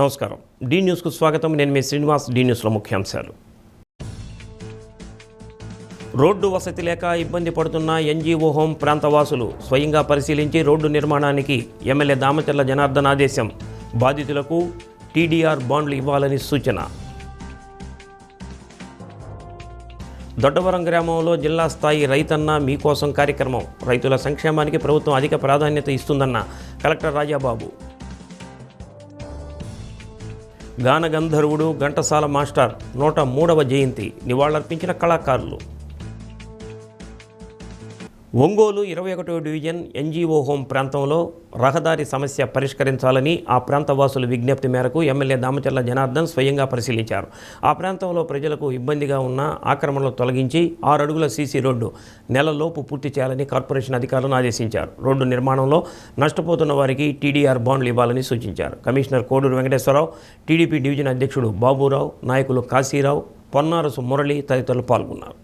నమస్కారం. డి న్యూస్కు స్వాగతం. నేను మీ శ్రీనివాస్. డి న్యూస్లో ముఖ్యాంశాలు. రోడ్డు వసతి లేక ఇబ్బంది పడుతున్న ఎన్జీఓ హోం ప్రాంతవాసులు స్వయంగా పరిశీలించి రోడ్డు నిర్మాణానికి ఎమ్మెల్యే దామచర్ల జనార్దన్ ఆదేశం. బాధితులకు టీడీఆర్ బాండ్లు ఇవ్వాలని సూచన. దొడ్డవరం గ్రామంలో జిల్లా స్థాయి రైతన్న మీకోసం కార్యక్రమం. రైతుల సంక్షేమానికి ప్రభుత్వం అధిక ప్రాధాన్యత ఇస్తుందన్న కలెక్టర్ రాజాబాబు. గానగంధర్వుడు ఘంటసాల మాస్టర్ 103వ జయంతి నివాళులర్పించిన కళాకారులు. ఒంగోలు 21వ డివిజన్ ఎన్జీఓ హోం ప్రాంతంలో రహదారి సమస్య పరిష్కరించాలని ఆ ప్రాంతవాసుల విజ్ఞప్తి మేరకు ఎమ్మెల్యే దామచర్ల జనార్దన్ స్వయంగా పరిశీలించారు. ఆ ప్రాంతంలో ప్రజలకు ఇబ్బందిగా ఉన్న ఆక్రమణలు తొలగించి 6 అడుగుల సీసీ రోడ్డు నెలలోపు పూర్తి చేయాలని కార్పొరేషన్ అధికారులను ఆదేశించారు. రోడ్డు నిర్మాణంలో నష్టపోతున్న వారికి టీడీఆర్ బాండ్లు ఇవ్వాలని సూచించారు. Commissioner Koduru Venkateswararao, TDP division అధ్యక్షుడు బాబురావు, నాయకులు కాశీరావు, పొన్నారసు మురళి తదితరులు పాల్గొన్నారు.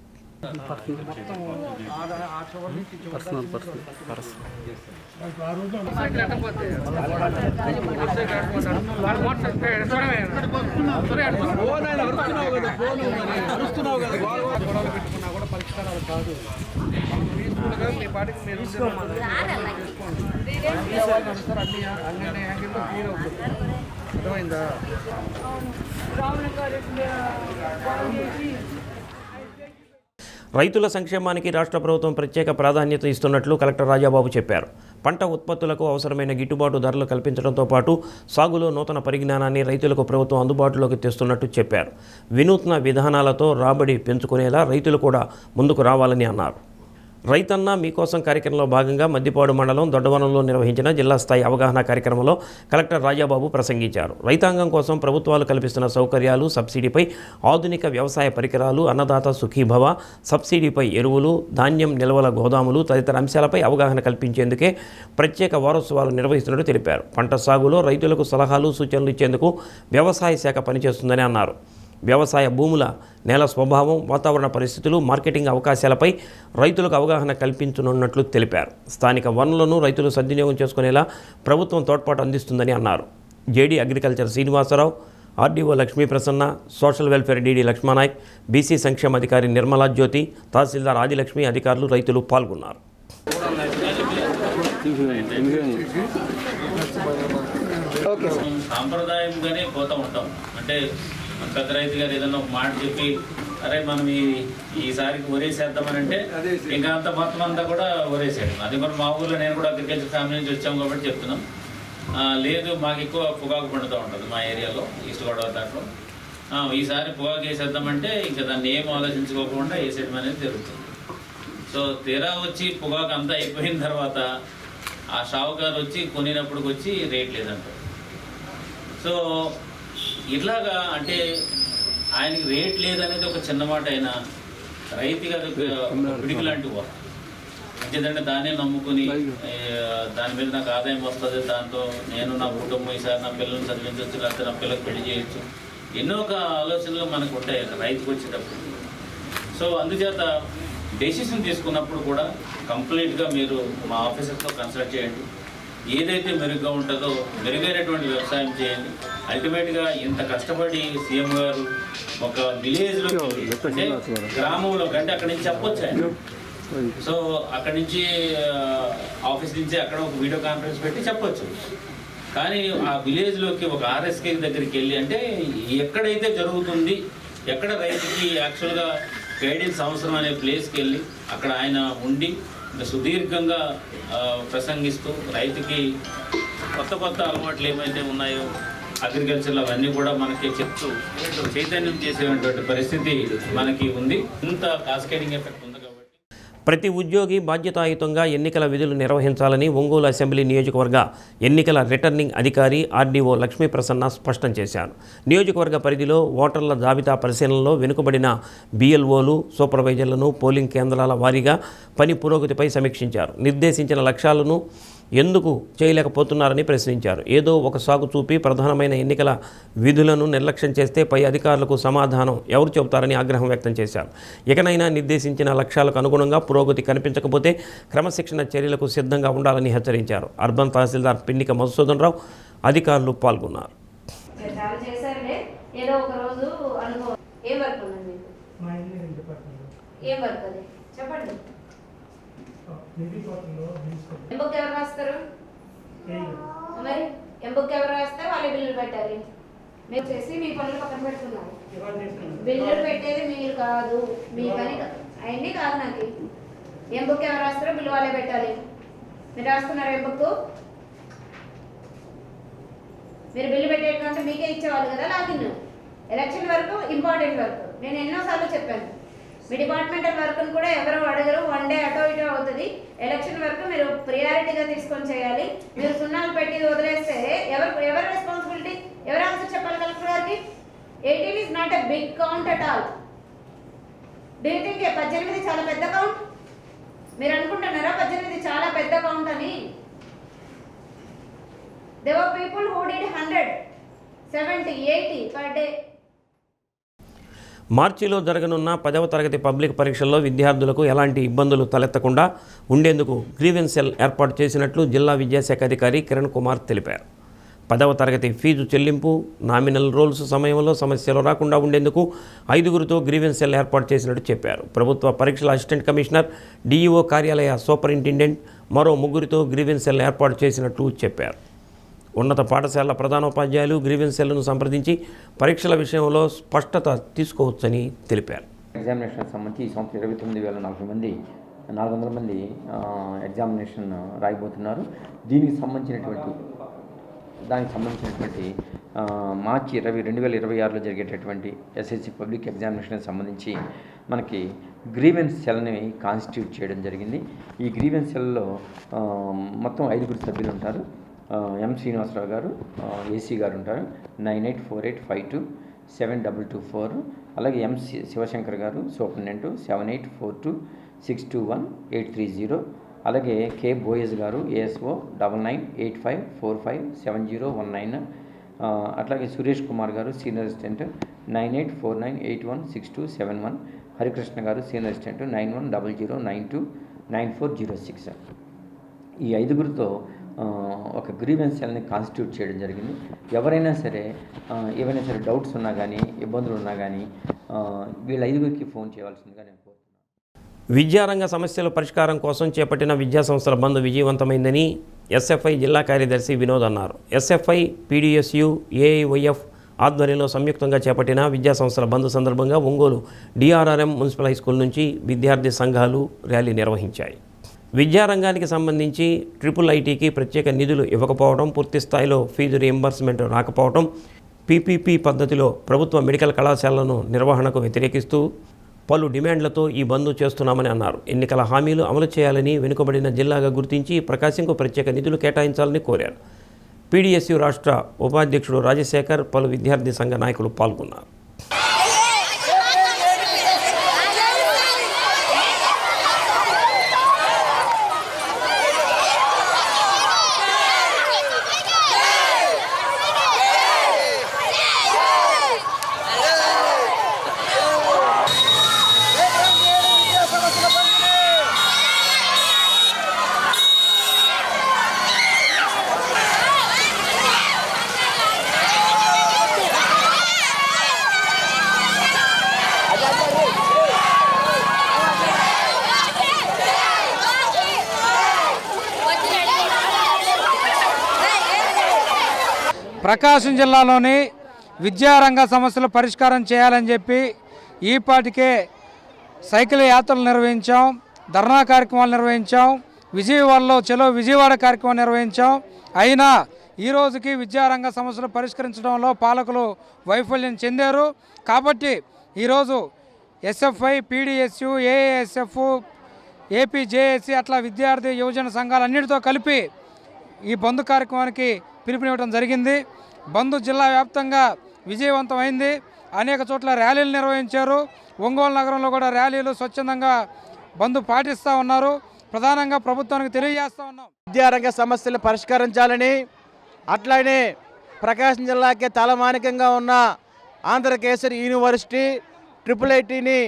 రైతుల సంక్షేమానికి రాష్ట్ర ప్రభుత్వం ప్రత్యేక ప్రాధాన్యత ఇస్తున్నట్లు కలెక్టర్ రాజాబాబు చెప్పారు. పంట ఉత్పత్తులకు అవసరమైన గిట్టుబాటు ధరలు కల్పించడంతో పాటు సాగులో నూతన పరిజ్ఞానాన్ని రైతులకు ప్రభుత్వం అందుబాటులోకి తెస్తున్నట్టు చెప్పారు. వినూత్న విధానాలతో రాబడి పెంచుకునేలా రైతులు కూడా ముందుకు రావాలని అన్నారు. రైతన్న మీకోసం కార్యక్రమంలో భాగంగా మద్దిపాడు మండలం దొడ్డవనంలో నిర్వహించిన జిల్లా స్థాయి అవగాహన కార్యక్రమంలో కలెక్టర్ రాజాబాబు ప్రసంగించారు. రైతాంగం కోసం ప్రభుత్వాలు కల్పిస్తున్న సౌకర్యాలు, సబ్సిడీపై ఆధునిక వ్యవసాయ పరికరాలు, అన్నదాత సుఖీభవ, సబ్సిడీపై ఎరువులు, ధాన్యం నిల్వల గోదాములు తదితర అంశాలపై అవగాహన కల్పించేందుకే ప్రత్యేక వారోత్సవాలు నిర్వహిస్తున్నట్టు తెలిపారు. పంట సాగులో రైతులకు సలహాలు, సూచనలు ఇచ్చేందుకు వ్యవసాయ శాఖ పనిచేస్తుందని అన్నారు. వ్యవసాయ భూముల నేల స్వభావం, వాతావరణ పరిస్థితులు, మార్కెటింగ్ అవకాశాలపై రైతులకు అవగాహన కల్పించనున్నట్లు తెలిపారు. స్థానిక వనరులను రైతులు సద్వినియోగం చేసుకునేలా ప్రభుత్వం తోడ్పాటు అందిస్తుందని అన్నారు. JD agriculture Srinivasarao, RDO Lakshmi Prasanna, social welfare DD Lakshmanayak, BC సంక్షేమ అధికారి నిర్మలా జ్యోతి, తహసీల్దార్ ఆదిలక్ష్మి, అధికారులు, రైతులు పాల్గొన్నారు. సాంప్రదాయంగానే పోతూ ఉంటాం. అంటే పెద్ద రైతు గారు ఏదన్నా ఒక మాట చెప్పి అరే మనం ఈసారికి వరేసేద్దామని అంటే ఇంకా అంత మొత్తం అంతా కూడా వరేసాడు. అది మరి మా ఊళ్ళో నేను కూడా అగ్రికల్చర్ ఫ్యామిలీ నుంచి వచ్చాము కాబట్టి చెప్తున్నాం. లేదు మాకు ఎక్కువ పొగాకు పండుతూ ఉంటుంది మా ఏరియాలో, ఈస్ట్ గోదావరి దాంట్లో. ఈసారి పొగాకు వేసేద్దామంటే ఇంకా దాన్ని ఏం ఆలోచించుకోకుండా వేసేయడం అనేది జరుగుతుంది. సో తీరా వచ్చి పొగాకు అంతా అయిపోయిన తర్వాత ఆ షావుకారు వచ్చి కొనినప్పటికి వచ్చి రేట్ లేదంటారు. సో ఇట్లాగా అంటే ఆయనకి రేట్ లేదనేది ఒక చిన్న మాట అయినా రైతుకి అది పిడికి లాంటి వారు. ఎందుకంటే దాన్నే నమ్ముకుని దాని మీద నాకు ఆదాయం వస్తుంది, దాంతో నేను నా కుటుంబం ఈసారి నా పిల్లల్ని చదివించవచ్చు, లేకపోతే నా పిల్లలకు పెళ్లి చేయొచ్చు, ఎన్నో ఒక ఆలోచనలు మనకు ఉంటాయి రైతుకు వచ్చేటప్పుడు. సో అందుచేత డెసిషన్ తీసుకున్నప్పుడు కూడా కంప్లీట్గా మీరు మా ఆఫీసర్తో కన్సల్ట్ చేయండి. ఏదైతే మెరుగ్గా ఉంటుందో మెరుగైనటువంటి వ్యవసాయం చేయండి. అల్టిమేట్గా ఇంత కష్టపడి సీఎం గారు ఒక విలేజ్లో అంటే గ్రామంలో కంటే అక్కడి నుంచి చెప్పొచ్చు ఆయన. సో అక్కడి నుంచి ఆఫీస్ నుంచి అక్కడ ఒక వీడియో కాన్ఫరెన్స్ పెట్టి చెప్పొచ్చు. కానీ ఆ విలేజ్లోకి ఒక ఆర్ఎస్కే దగ్గరికి వెళ్ళి అంటే ఎక్కడైతే జరుగుతుంది, ఎక్కడ రైతుకి యాక్చువల్గా గైడెన్స్ అవసరం అనే ప్లేస్కి వెళ్ళి అక్కడ ఆయన ఉండి సుదీర్ఘంగా ప్రసంగిస్తూ రైతుకి కొత్త అలవాట్లు ఏమైతే ఉన్నాయో అగ్రికల్చర్లో అవన్నీ కూడా మనకి చెప్తూ చైతన్యం చేసేటువంటి పరిస్థితి మనకి ఉంది. ఇంత కాస్కేడింగ్ ఎఫెక్ట్ ఉంది కాబట్టి ప్రతి ఉద్యోగి బాధ్యతాయుతంగా ఎన్నికల విధులు నిర్వహించాలని ఒంగోలు అసెంబ్లీ నియోజకవర్గ ఎన్నికల రిటర్నింగ్ అధికారి ఆర్డీఓ లక్ష్మీ ప్రసన్న స్పష్టం చేశారు. నియోజకవర్గ పరిధిలో ఓటర్ల జాబితా పరిశీలనలో వెనుకబడిన బిఎల్ఓలు, సూపర్వైజర్లను పోలింగ్ కేంద్రాల వారీగా పని పురోగతిపై సమీక్షించారు. నిర్దేశించిన లక్ష్యాలను ఎందుకు చేయలేకపోతున్నారని ప్రశ్నించారు. ఏదో ఒక సాగు చూపి ప్రధానమైన ఎన్నికల విధులను నిర్లక్ష్యం చేస్తే పై అధికారులకు సమాధానం ఎవరు చెబుతారని ఆగ్రహం వ్యక్తం చేశారు. ఇకనైనా నిర్దేశించిన లక్ష్యాలకు అనుగుణంగా పురోగతి కనిపించకపోతే క్రమశిక్షణ చర్యలకు సిద్ధంగా ఉండాలని హెచ్చరించారు. అర్బన్ తహసీల్దార్ పిన్నిక మధుసూదన్ రావు, అధికారులు పాల్గొన్నారు. ఏం వర్క్ అది చెప్పండి. ఎంబుక్ ఎవరు రాస్తారు? మరి ఎంబుక్ ఎవరు రాస్తారు? వాళ్ళే బిల్లులు పెట్టాలి. మీరు చేసి మీ పనులు పక్కన పెడుతున్నారు. బిల్లులు పెట్టేది మీరు కాదు, మీ పని అవన్నీ కాదు. నాకు ఎంబుక్ ఎవరు రాస్తారో బిల్లు వాళ్ళే పెట్టాలి. మీరు రాస్తున్నారు ఎంబుక్? మీరు బిల్లు పెట్టేటంటే మీకే ఇచ్చేవాళ్ళు కదా లాగిన్. ఎలక్షన్ వరకు ఇంపార్టెంట్ వర్క్. నేను ఎన్నోసార్లు చెప్పాను, మీ డిపార్ట్మెంటల్ వర్క్ను కూడా ఎవరు అడగరు, వన్ డే అటో ఇటో అవుతుంది. ఎలక్షన్ వరకు మీరు ప్రియారిటీగా తీసుకొని చేయాలి. మీరు సున్నాలు పెట్టి వదిలేస్తే ఎవరు రెస్పాన్సిబిలిటీ, ఎవరు ఆన్సర్ చెప్పాలి కలెక్టర్ గారికి? 18 is not a big count at all. Do you think 18 చాలా పెద్ద కౌంట్? మీరు అనుకుంటున్నారా 18 చాలా పెద్ద కౌంట్ అని? There were people who did 100, 70, 80 per day. మార్చిలో జరగనున్న 10వ తరగతి పబ్లిక్ పరీక్షల్లో విద్యార్థులకు ఎలాంటి ఇబ్బందులు తలెత్తకుండా ఉండేందుకు గ్రీవెన్స్ సెల్ ఏర్పాటు చేసినట్లు జిల్లా విద్యాశాఖ అధికారి కిరణ్ కుమార్ తెలిపారు. 10వ తరగతి ఫీజు చెల్లింపు, నామినల్ రోల్స్ సమయంలో సమస్యలు రాకుండా ఉండేందుకు 5గురితో గ్రీవెన్స్ సెల్ ఏర్పాటు చేసినట్టు చెప్పారు. ప్రభుత్వ పరీక్షల అసిస్టెంట్ కమిషనర్, డిఈఓ కార్యాలయ సూపరింటెండెంట్ మరో 3గురితో గ్రీవెన్స్ సెల్ ఏర్పాటు చేసినట్లు చెప్పారు. ఉన్నత పాఠశాలల ప్రధానోపాధ్యాయులు గ్రీవెన్స్ సెల్ను సంప్రదించి పరీక్షల విషయంలో స్పష్టత తీసుకోవచ్చని తెలిపారు. ఎగ్జామినేషన్ సంబంధించి ఈ సంవత్సరం 29,040 400 మంది ఎగ్జామినేషన్ రాయబోతున్నారు. దానికి సంబంధించినటువంటి మార్చి 20, 2026లో జరిగేటటువంటి ఎస్ఎస్సి పబ్లిక్ ఎగ్జామినేషన్ సంబంధించి మనకి గ్రీవెన్స్ సెల్ని కాన్స్టిట్యూట్ చేయడం జరిగింది. ఈ గ్రీవెన్స్ సెల్లో మొత్తం 5గురు సభ్యులు ఉంటారు. ఎం శ్రీనివాసరావు గారు ఏసీ గారు ఉంటారు. 9848527224. అలాగే ఎం శివశంకర్ గారు సూపరింటెండెంట్ 7842621830. అలాగే కే బోయజ్ గారు ఏఎస్ఓ 9985457019. అట్లాగే సురేష్ కుమార్ గారు సీనియర్ అసిస్టెంట్ 9849816271. హరికృష్ణ గారు సీనియర్ అసిస్టెంట్ 9100929406. ఈ 5గురితో ఒక గ్రీవెన్స్ సెల్ని కాన్స్టిట్యూట్ చేయడం జరిగింది. ఎవరైనా సరే ఏవైనా సరే డౌట్స్ ఉన్నా కానీ, ఇబ్బందులు ఉన్నా కానీ వీళ్ళ 5గురికి ఫోన్ చేయవలసిందిగా నేను కోరుతున్నాను. విద్యారంగ సమస్యల పరిష్కారం కోసం చేపట్టిన విద్యాసంస్థల బంద్ విజయవంతమైందని ఎస్ఎఫ్ఐ జిల్లా కార్యదర్శి వినోద్ అన్నారు. ఎస్ఎఫ్ఐ, పీడీఎస్యు, ఏఐవైఎఫ్ ఆధ్వర్యంలో సంయుక్తంగా చేపట్టిన విద్యాసంస్థల బంద్ సందర్భంగా ఒంగోలు డిఆర్ఆర్ఎం మున్సిపల్ హైస్కూల్ నుంచి విద్యార్థి సంఘాలు ర్యాలీ నిర్వహించాయి. విద్యారంగానికి సంబంధించి IIITకి ప్రత్యేక నిధులు ఇవ్వకపోవడం, పూర్తి స్థాయిలో ఫీజు రీయింబర్స్మెంట్ రాకపోవడం, పీపీపీ పద్ధతిలో ప్రభుత్వ మెడికల్ కళాశాలలను నిర్వహణకు వ్యతిరేకిస్తూ పలు డిమాండ్లతో ఈ బంద్ చేస్తున్నామని అన్నారు. ఎన్నికల హామీలు అమలు చేయాలని, వెనుకబడిన జిల్లాగా గుర్తించి ప్రకాశంకు ప్రత్యేక నిధులు కేటాయించాలని కోరారు. పీడీఎస్యు రాష్ట్ర ఉపాధ్యక్షుడు రాజశేఖర్, పలు విద్యార్థి సంఘ నాయకులు పాల్గొన్నారు. ప్రకాశం జిల్లాలోని విద్యారంగ సమస్యలు పరిష్కారం చేయాలని చెప్పి ఈపాటికే సైకిల్ యాత్రలు నిర్వహించాం, ధర్నా కార్యక్రమాలు నిర్వహించాం, విజయవాడలో చలో విజయవాడ కార్యక్రమం నిర్వహించాం. అయినా ఈ రోజుకి విద్యారంగ సమస్యలు పరిష్కరించడంలో పాలకులు వైఫల్యం చెందారు. కాబట్టి ఈరోజు ఎస్ఎఫ్ఐ, పీడీఎస్యు, ఏఎస్ఎఫ్, ఏపీజేఏసీ అట్లా విద్యార్థి యువజన సంఘాలన్నిటితో కలిపి ఈ బంద్ కార్యక్రమానికి పిలుపునివ్వడం జరిగింది. బంద్ జిల్లా వ్యాప్తంగా విజయవంతమైంది. అనేక చోట్ల ర్యాలీలు నిర్వహించారు. ఒంగోలు నగరంలో కూడా ర్యాలీలు స్వచ్ఛందంగా బంద్ పాటిస్తూ ఉన్నారు. ప్రధానంగా ప్రభుత్వానికి తెలియజేస్తూ ఉన్నాం, విద్యారంగ సమస్యలు పరిష్కరించాలని, అట్లానే ప్రకాశం జిల్లాకే తలమానికంగా ఉన్న ఆంధ్రకేసరి యూనివర్సిటీ IIITని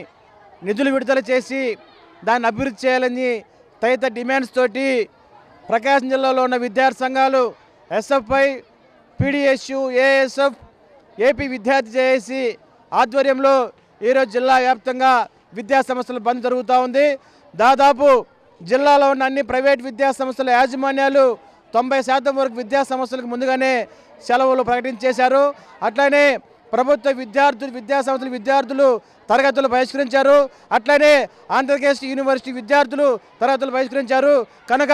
నిధులు విడుదల చేసి దాన్ని అభివృద్ధి చేయాలని తదితర డిమాండ్స్ తోటి ప్రకాశం జిల్లాలో ఉన్న విద్యార్థి సంఘాలు ఎస్ఎఫ్ఐ, పీడీఎస్యు, ఏఎస్ఎఫ్, ఏపీ విద్యార్థి జేఏసీ ఆధ్వర్యంలో ఈరోజు జిల్లా వ్యాప్తంగా విద్యా సంస్థలు బంద్ జరుగుతూ ఉంది. దాదాపు జిల్లాలో ఉన్న అన్ని ప్రైవేట్ విద్యా సంస్థల యాజమాన్యాలు 90% వరకు విద్యా సంస్థలకు ముందుగానే సెలవులు ప్రకటించేశారు. అట్లనే ప్రభుత్వ విద్యా సంస్థల విద్యార్థులు తరగతులు బహిష్కరించారు. అట్లనే ఆంధ్రప్రదేశ్ యూనివర్సిటీ విద్యార్థులు తరగతులు బహిష్కరించారు. కనుక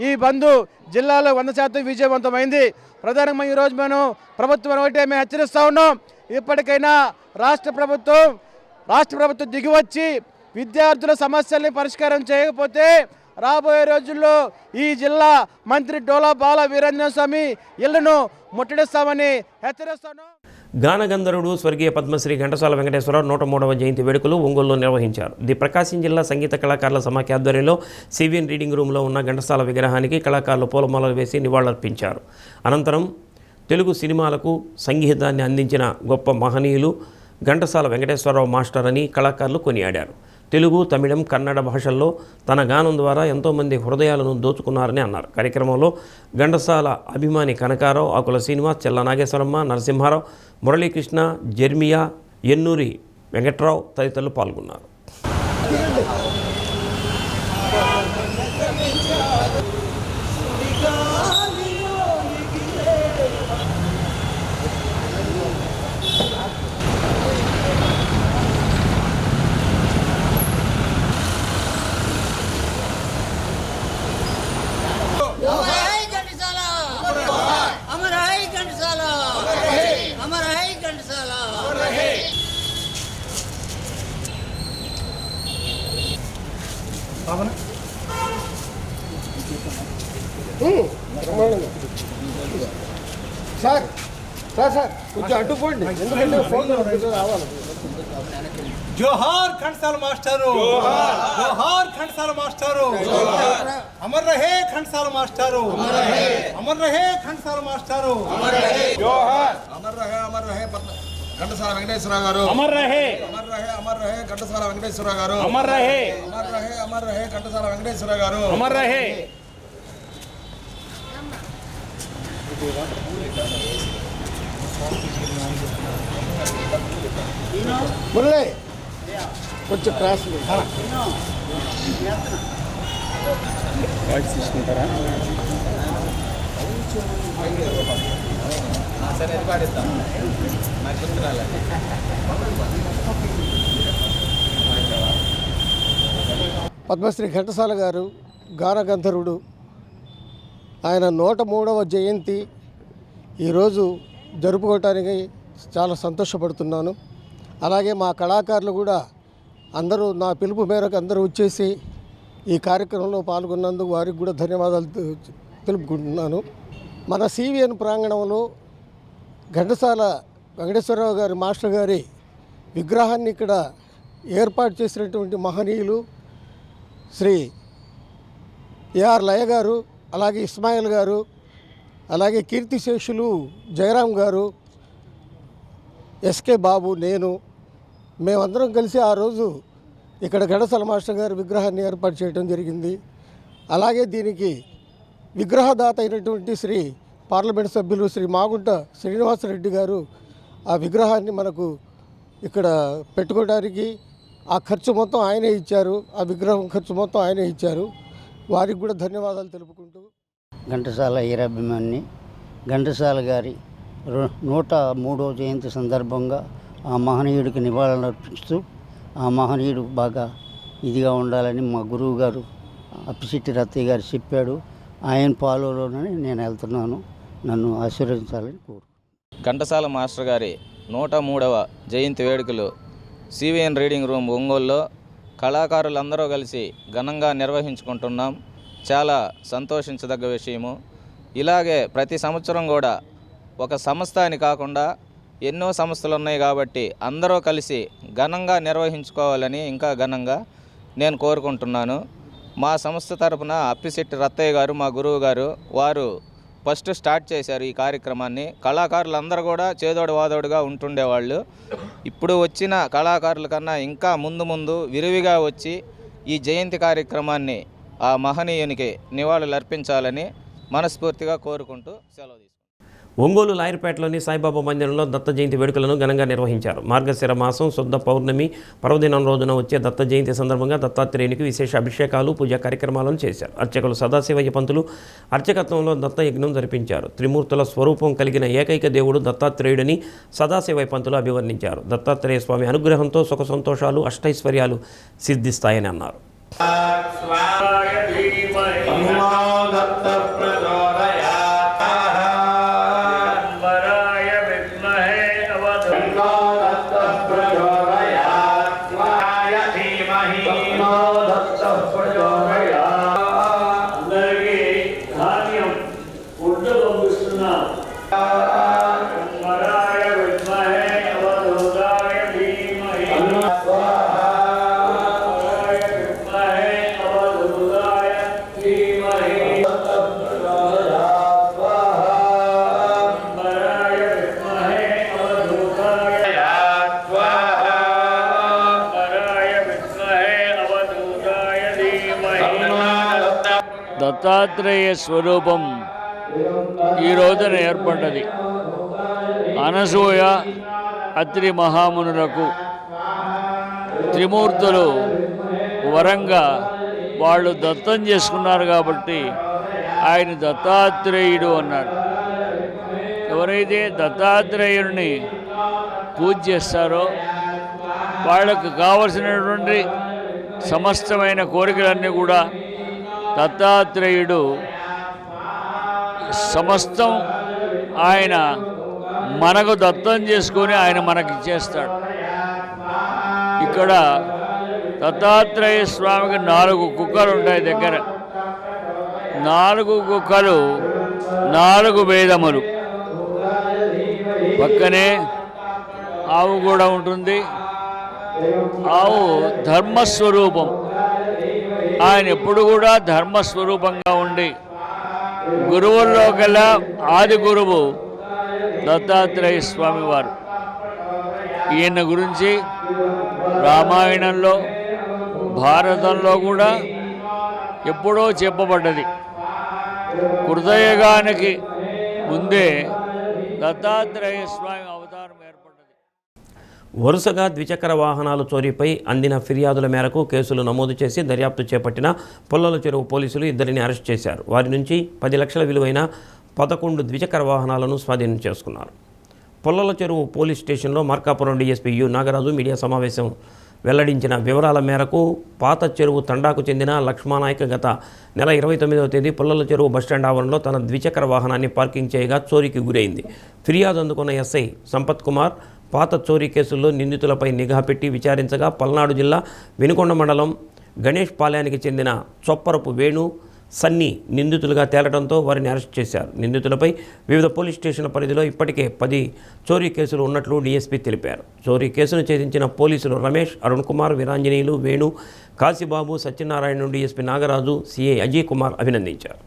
ఈ బంద్ జిల్లాలో 100% విజయవంతమైంది. ప్రధానంగా ఈరోజు మనం ప్రభుత్వం ఒకటే మేము హెచ్చరిస్తూ ఉన్నాం. ఇప్పటికైనా రాష్ట్ర ప్రభుత్వం దిగివచ్చి విద్యార్థుల సమస్యల్ని పరిష్కారం చేయకపోతే రాబోయే రోజుల్లో ఈ జిల్లా మంత్రి డోలా బాల వీరేంద్ర స్వామి ఇళ్లను ముట్టడిస్తామని హెచ్చరిస్తున్నాం. గానగంధర్వుడు స్వర్గీయ పద్మశ్రీ ఘంటసాల వెంకటేశ్వరరావు 103వ జయంతి వేడుకలు ఒంగోలులో నిర్వహించారు. ది ప్రకాశం జిల్లా సంగీత కళాకారుల సమాఖ్య ఆధ్వర్యంలో సివిఎన్ రీడింగ్ రూమ్లో ఉన్న ఘంటసాల విగ్రహానికి కళాకారులు పూలమాలలు వేసి నివాళులర్పించారు. అనంతరం తెలుగు సినిమాలకు సంగీతాన్ని అందించిన గొప్ప మహనీయులు ఘంటసాల వెంకటేశ్వరరావు మాస్టర్ అని కళాకారులు కొనియాడారు. తెలుగు, తమిళం, కన్నడ భాషల్లో తన గానం ద్వారా ఎంతోమంది హృదయాలను దోచుకున్నారని అన్నారు. కార్యక్రమంలో ఘంటసాల అభిమాని కనకారావు, ఆకుల శ్రీనివాస్, చెల్ల నాగేశ్వరమ్మ, నరసింహారావు, మురళీకృష్ణ, జెర్మియా, ఎన్నూరి వెంకట్రావు తదితరులు పాల్గొన్నారు. సార్ కొంచెం అడ్డుపోండి, ఎందుకంటే ఫోన్ రావాలి. జోహార్ ఘంటసాల మాస్టారు, జోహార్ ఘంటసాల మాస్టారు, అమర్ రహే ఘంటసాల మాస్టారు, అమర్ రహే ఘంటసాల మాస్టారు, జోహార్ అమర్ రహే ఘంటసాల వెంకటేశ్వరరావు గారు, అమర్ రహే ఘంటసాల వెంకటేశ్వరరావు గారు, అమర్ రహే ఘంటసాల వెంకటేశ్వరరావు గారు, అమర్ రహే. మురళి కొంచెం క్రాస్ వాయిస్ తీసుకుంటారా? పద్మశ్రీ ఘంటసాల గారు గానగంధర్వుడు, ఆయన 103వ జయంతి ఈరోజు జరుపుకోవటానికి చాలా సంతోషపడుతున్నాను. అలాగే మా కళాకారులు కూడా అందరూ నా పిలుపు మేరకు అందరూ వచ్చేసి ఈ కార్యక్రమంలో పాల్గొన్నందుకు వారికి కూడా ధన్యవాదాలు తెలుపుకుంటున్నాను. మన సివిఎన్ ప్రాంగణంలో ఘంటసాల వెంకటేశ్వరరావు గారి మాస్టర్ గారి విగ్రహాన్ని ఇక్కడ ఏర్పాటు చేసినటువంటి మహనీయులు శ్రీ ఏఆర్ లయ గారు, అలాగే ఇస్మాయిల్ గారు, అలాగే కీర్తిశేషులు జయరాం గారు, ఎస్కే బాబు, నేను మేమందరం కలిసి ఆ రోజు ఇక్కడ ఘంటసాల మాస్టర్ గారి విగ్రహాన్ని ఏర్పాటు చేయడం జరిగింది. అలాగే దీనికి విగ్రహదాత అయినటువంటి శ్రీ పార్లమెంట్ సభ్యులు శ్రీ మాగుంట శ్రీనివాసరెడ్డి గారు ఆ విగ్రహాన్ని మనకు ఇక్కడ పెట్టుకోవడానికి ఆ ఖర్చు మొత్తం ఆయనే ఇచ్చారు, ఆ విగ్రహం ఖర్చు మొత్తం ఆయనే ఇచ్చారు. వారికి కూడా ధన్యవాదాలు తెలుపుకుంటూ, ఘంటసాల ఈరాభిమాన్ని ఘంటసాల గారి 103వ జయంతి సందర్భంగా ఆ మహనీయుడికి నివాళులర్పిస్తూ ఆ మహనీయుడు బాగా ఇదిగా ఉండాలని మా గురువు గారు అప్పిశెట్టి రత్తయ్య గారు చెప్పాడు. ఆయన ఫాలోలోనే నేను వెళ్తున్నాను, నన్ను ఆశీర్వదించాలని కోరు. ఘంటసాల మాస్టర్ గారి 103వ జయంతి వేడుకలు సివిఎన్ రీడింగ్ రూమ్ ఒంగోలులో కళాకారులందరూ కలిసి ఘనంగా నిర్వహించుకుంటున్నాం. చాలా సంతోషించదగ్గ విషయము. ఇలాగే ప్రతి సంవత్సరం కూడా ఒక సంస్థ అని కాకుండా ఎన్నో సంస్థలు ఉన్నాయి కాబట్టి అందరూ కలిసి ఘనంగా నిర్వహించుకోవాలని ఇంకా ఘనంగా నేను కోరుకుంటున్నాను. మా సంస్థ తరపున అప్పిశెట్టి రత్తయ్య గారు, మా గురువు గారు, వారు ఫస్ట్ స్టార్ట్ చేశారు ఈ కార్యక్రమాన్ని. కళాకారులందరూ కూడా చేదోడు వాదోడుగా ఉంటుండేవాళ్ళు. ఇప్పుడు వచ్చిన కళాకారుల కన్నా ఇంకా ముందు విరివిగా వచ్చి ఈ జయంతి కార్యక్రమాన్ని ఆ మహనీయునికి నివాళులు అర్పించాలని మనస్ఫూర్తిగా కోరుకుంటూ సెలవు తీసుకుంటాం. ఒంగోలు లాయర్పేటలోని సాయిబాబా మందిరంలో దత్త జయంతి వేడుకలను ఘనంగా నిర్వహించారు. మార్గశిర మాసం శుద్ధ పౌర్ణమి పర్వదినం రోజున వచ్చే దత్త జయంతి సందర్భంగా దత్తాత్రేయునికి విశేష అభిషేకాలు, పూజా కార్యక్రమాలను చేశారు. అర్చకులు సదాశివయ్య పంతులు అర్చకత్వంలో దత్త యజ్ఞం జరిపించారు. త్రిమూర్తుల స్వరూపం కలిగిన ఏకైక దేవుడు దత్తాత్రేయుడని సదాశివయ్య పంతులు అభివర్ణించారు. దత్తాత్రేయ స్వామి అనుగ్రహంతో సుఖ సంతోషాలు, అష్టైశ్వర్యాలు సిద్ధిస్తాయని అన్నారు. దత్తాత్రేయ స్వరూపం ఈ రోజున ఏర్పడ్డది. అనసూయ అత్రి మహామునులకు త్రిమూర్తులు వరంగా వాళ్ళు దత్తం చేసుకున్నారు కాబట్టి ఆయన దత్తాత్రేయుడు అన్నాడు. ఎవరైతే దత్తాత్రేయుడిని పూజ చేస్తారో వాళ్ళకు కావలసినటువంటి సమస్తమైన కోరికలన్నీ కూడా దత్తాత్రేయుడు సమస్తం ఆయన మనకు దత్తం చేసుకొని ఆయన మనకి ఇచ్చేస్తాడు. ఇక్కడ దత్తాత్రేయ స్వామికి 4 కుక్కలు ఉంటాయి దగ్గర. 4 కుక్కలు 4 వేదములు, పక్కనే ఆవు కూడా ఉంటుంది. ఆవు ధర్మస్వరూపం. ఆయన ఎప్పుడు కూడా ధర్మస్వరూపంగా ఉండి గురువుల్లో గల ఆది గురువు దత్తాత్రేయ స్వామి వారు. ఈయన గురించి రామాయణంలో భారతంలో కూడా ఎప్పుడో చెప్పబడ్డది. కృతయుగానికి ముందే దత్తాత్రేయ స్వామి అవతారం ఏర్పడ్డది. వరుసగా ద్విచక్ర వాహనాలు చోరీపై అందిన ఫిర్యాదుల మేరకు కేసులు నమోదు చేసి దర్యాప్తు చేపట్టిన పుల్లల చెరువు పోలీసులు 2 అరెస్ట్ చేశారు. వారి నుంచి 10 లక్షల విలువైన 11 ద్విచక్ర వాహనాలను స్వాధీనం చేసుకున్నారు. పుల్లల చెరువు పోలీస్ స్టేషన్లో Markapuram DSP you Nagaraju media సమావేశం వెల్లడించిన వివరాల మేరకు పాత చెరువు తండాకు చెందిన లక్ష్మానాయక్ గత నెల 29వ తేదీ పుల్లల చెరువు బస్టాండ్ ఆవరణలో తన ద్విచక్ర వాహనాన్ని పార్కింగ్ చేయగా చోరీకి గురైంది. ఫిర్యాదు అందుకున్న ఎస్ఐ సంపత్ కుమార్ పాత చోరీ కేసుల్లో నిందితులపై నిఘా పెట్టి విచారించగా పల్నాడు జిల్లా వినుకొండ మండలం గణేష్ పాలయానికి చెందిన చొప్పరపు వేణు, సన్నీ నిందితులుగా తేలడంతో వారిని అరెస్ట్ చేశారు. నిందితులపై వివిధ పోలీస్ స్టేషన్ల పరిధిలో ఇప్పటికే 10 చోరీ కేసులు ఉన్నట్లు డీఎస్పీ తెలిపారు. చోరీ కేసును ఛేదించిన పోలీసులు రమేష్, అరుణ్ కుమార్, వీరాంజనేయులు, వేణు, కాశీబాబు, సత్యనారాయణ, డీఎస్పీ నాగరాజు, సిఐ అజయ్ కుమార్ అభినందించారు.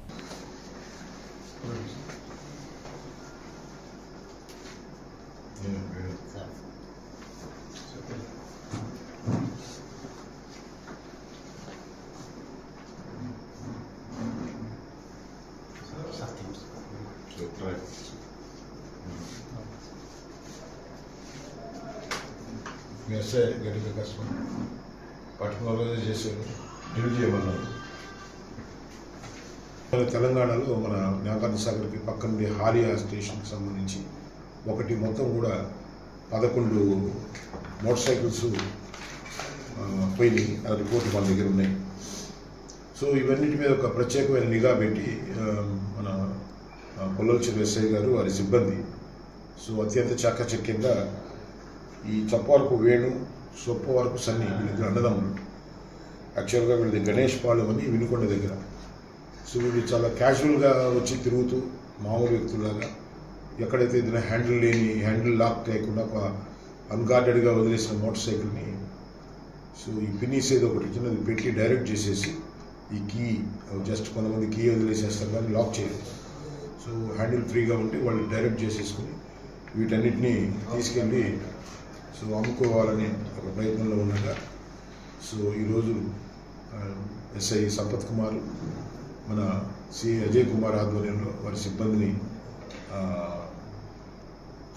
మెస్సే గట్టిగా కష్టం పట్టుకున్న చేశారు, డ్యూటీ చేయమన్నారు. తెలంగాణలో మన నాగార్జున సాగర్కి పక్కనుండి హారియా స్టేషన్కి సంబంధించి ఒకటి మొత్తం కూడా 11 మోటార్ సైకిల్స్ పోయినాయి. ఆ రిపోర్ట్లు మన దగ్గర ఉన్నాయి. సో ఇవన్నిటి మీద ఒక ప్రత్యేకమైన నిఘా పెట్టి మన పుల్లల చెరువు ఎస్ఐ గారు వారి సిబ్బంది సో అత్యంత చాకచక్యంగా ఈ చొప్పవరపు వేణు, సొప్పవరపు సన్ని వీళ్ళిద్దరు అన్నదమ్ములు. యాక్చువల్గా వీళ్ళది గణేష్ పాలెం అని వినుకొండ దగ్గర. సో వీళ్ళు చాలా క్యాజువల్గా వచ్చి తిరుగుతూ మామూలు వ్యక్తులాగా ఎక్కడైతే ఏదైనా హ్యాండిల్ లాక్ లేకుండా ఒక అన్గార్డెడ్గా వదిలేసిన మోటార్ సైకిల్ని సో ఈ పిన్నీస్ ఏదో ఒకటి చిన్నది పెట్టి డైరెక్ట్ చేసేసి ఈ కీ జస్ట్ కొంతమంది కీ వదిలేసేస్తారు కానీ లాక్ చేయరు. సో హ్యాండిల్ ఫ్రీగా ఉంటే వాళ్ళు డైరెక్ట్ చేసేసుకుని వీటన్నిటినీ తీసుకెళ్ళి సో అమ్ముకోవాలని ఒక ప్రయత్నంలో ఉండగా సో ఈరోజు ఎస్ఐ సంపత్ కుమార్, మన సిఐ అజయ్ కుమార్ ఆధ్వర్యంలో వారి సిబ్బందిని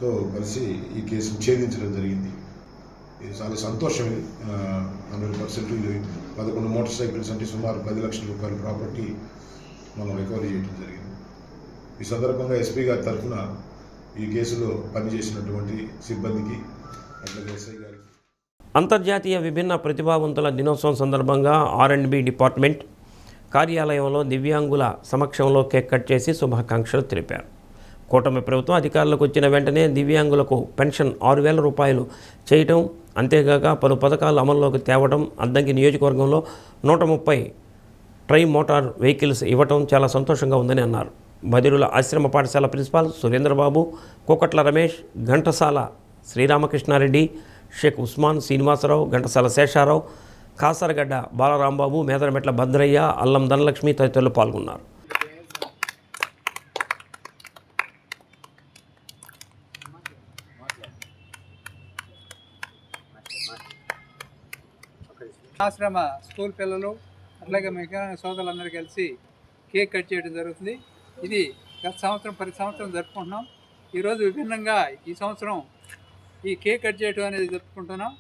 తో కలిసి ఈ కేసును ఛేదించడం జరిగింది. ఇది చాలా సంతోషం. 100% ఇది 11 మోటార్ సైకిల్స్ అంటే సుమారు 10 లక్షల రూపాయల ప్రాపర్టీ మనం రికవరీ చేయడం జరిగింది. ఈ సందర్భంగా ఎస్పీ గారి తరఫున ఈ కేసులో పనిచేసినటువంటి సిబ్బందికి అట్లాగే ఎస్ఐ గారికి. అంతర్జాతీయ విభిన్న ప్రతిభావంతుల దినోత్సవం సందర్భంగా R&B డిపార్ట్మెంట్ కార్యాలయంలో దివ్యాంగుల సమక్షంలో కేక్ కట్ చేసి శుభాకాంక్షలు తెలిపారు. కూటమి ప్రభుత్వం అధికారులకు వచ్చిన వెంటనే దివ్యాంగులకు పెన్షన్ 6,000 రూపాయలు చేయటం, అంతేగాక పలు పథకాలు అమల్లోకి తేవడం, అద్దంకి నియోజకవర్గంలో 130 ట్రై మోటార్ వెహికల్స్ ఇవ్వటం చాలా సంతోషంగా ఉందని అన్నారు. బదిరుల ఆశ్రమ పాఠశాల ప్రిన్సిపాల్ సురేంద్రబాబు, కోకట్ల రమేష్, ఘంటసాల శ్రీరామకృష్ణారెడ్డి, షేక్ ఉస్మాన్ శ్రీనివాసరావు, ఘంటసాల శేషారావు, కాసరగడ్డ బాలరాంబాబు, మేదరమెట్ల భద్రయ్య, అల్లం ధనలక్ష్మి తదితరులు పాల్గొన్నారు. ఆశ్రమ స్కూల్ పిల్లలు అట్లాగే మిగతా సోదరులందరూ కలిసి కేక్ కట్ చేయడం జరుగుతుంది. ఇది గత సంవత్సరం 10 సంవత్సరం జరుపుకుంటున్నాం. ఈరోజు విభిన్నంగా ఈ సంవత్సరం ఈ కేక్ కట్ చేయడం అనేది జరుపుకుంటున్నాం.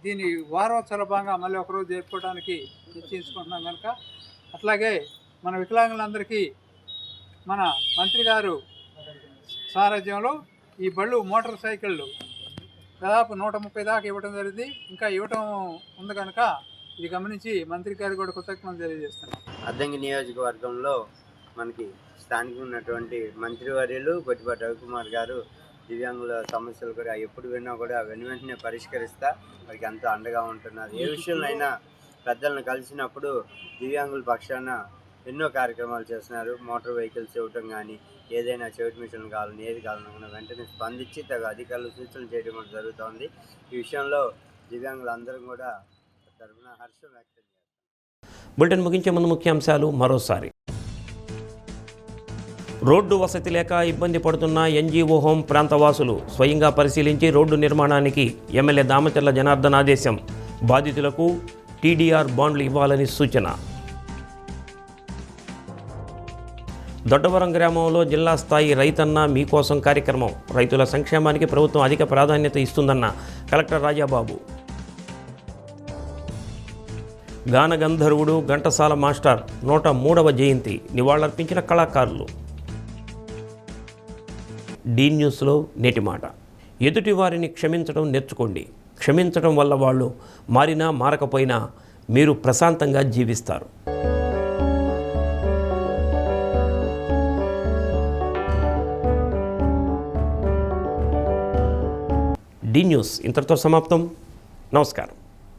దీని వారోత్సవ భాగంగా మళ్ళీ ఒకరోజు జరుపుకోవడానికి నిశ్చయించుకుంటున్నాం కనుక, అట్లాగే మన వికలాంగులందరికీ మన మంత్రి గారు సారథ్యంలో ఈ మోటార్ సైకిళ్ళు దాదాపు 130 దాకా ఇవ్వడం జరిగింది. ఇంకా ఇవ్వటం ఉంది కనుక ఇది గమనించి మంత్రి గారు కూడా కృతజ్ఞతలు తెలియజేస్తున్నాం. అద్దంకి నియోజకవర్గంలో మనకి స్థానికంగా ఉన్నటువంటి మంత్రివర్యులు గొట్టిపాటి రవికుమార్ గారు దివ్యాంగుల సమస్యలు కూడా ఎప్పుడు విన్నా కూడా వెంటనే పరిష్కరిస్తా వారికి ఎంతో అండగా ఉంటున్నారు. ఏ విషయంలో అయినా పెద్దలను కలిసినప్పుడు దివ్యాంగుల పక్షాన ఎన్నో కార్యక్రమాలు చేస్తున్నారు. మోటార్ వెహికల్స్ ఇవ్వటం కానీ, ఏదైనా చెవిటి మిషన్ కావాలని ఏది కావాలన్నా వెంటనే స్పందించి తగు అధికారులు సూచనలు చేయడం కూడా జరుగుతోంది. ఈ విషయంలో దివ్యాంగులందరం కూడా తరఫున హర్షం వ్యక్తం చేస్తారు. బులెటిన్ ముగించే ముందు ముఖ్యాంశాలు మరోసారి. రోడ్డు వసతి లేక ఇబ్బంది పడుతున్న NGO హోం ప్రాంతవాసులు స్వయంగా పరిశీలించి రోడ్డు నిర్మాణానికి ఎమ్మెల్యే దామచర్ల జనార్దన్ ఆదేశం. బాధితులకు TDR బాండ్లు ఇవ్వాలని సూచన. దొడ్డవరం గ్రామంలో జిల్లా స్థాయి రైతన్న మీకోసం కార్యక్రమం. రైతుల సంక్షేమానికి ప్రభుత్వం అధిక ప్రాధాన్యత ఇస్తుందన్న కలెక్టర్ రాజాబాబు. గానగంధర్వుడు ఘంటసాల మాస్టర్ 103వ జయంతి నివాళులర్పించిన కళాకారులు. డి న్యూస్లో నేటి మాట. ఎదుటి వారిని క్షమించడం నేర్చుకోండి. క్షమించడం వల్ల వాళ్ళు మారినా మారకపోయినా మీరు ప్రశాంతంగా జీవిస్తారు. డి న్యూస్ ఇంతటితో సమాప్తం. నమస్కారం.